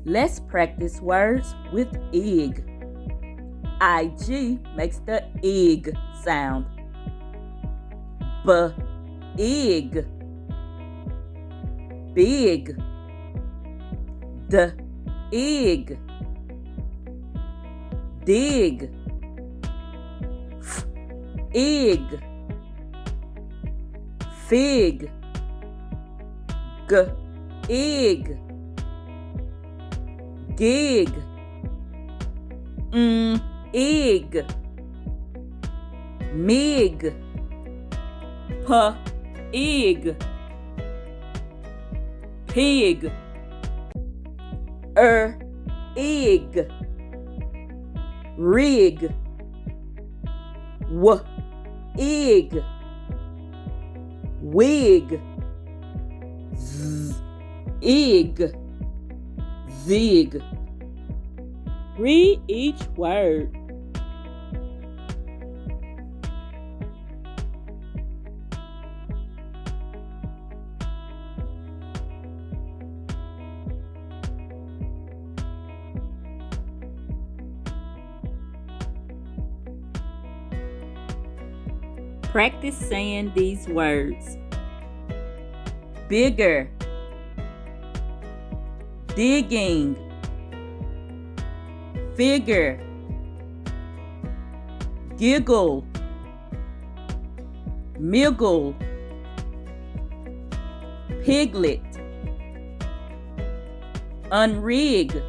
Let's practice words with egg. IG makes the egg sound. B-egg. Big. D-egg. Dig. F-egg. Fig. G-egg. Gig. Egg. Mig. P-egg. Pig. Egg. Rig. Egg. Wig. Egg. Zig. Read each word. Practice saying these words. Bigger. Digging. Figure. Giggle. Miggle. Piglet. Unrig.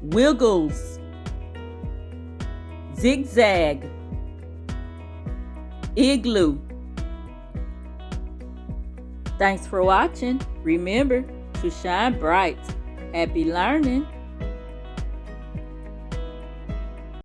Wiggles. Zigzag. Igloo. Thanks for watching. Remember to shine bright. Happy learning.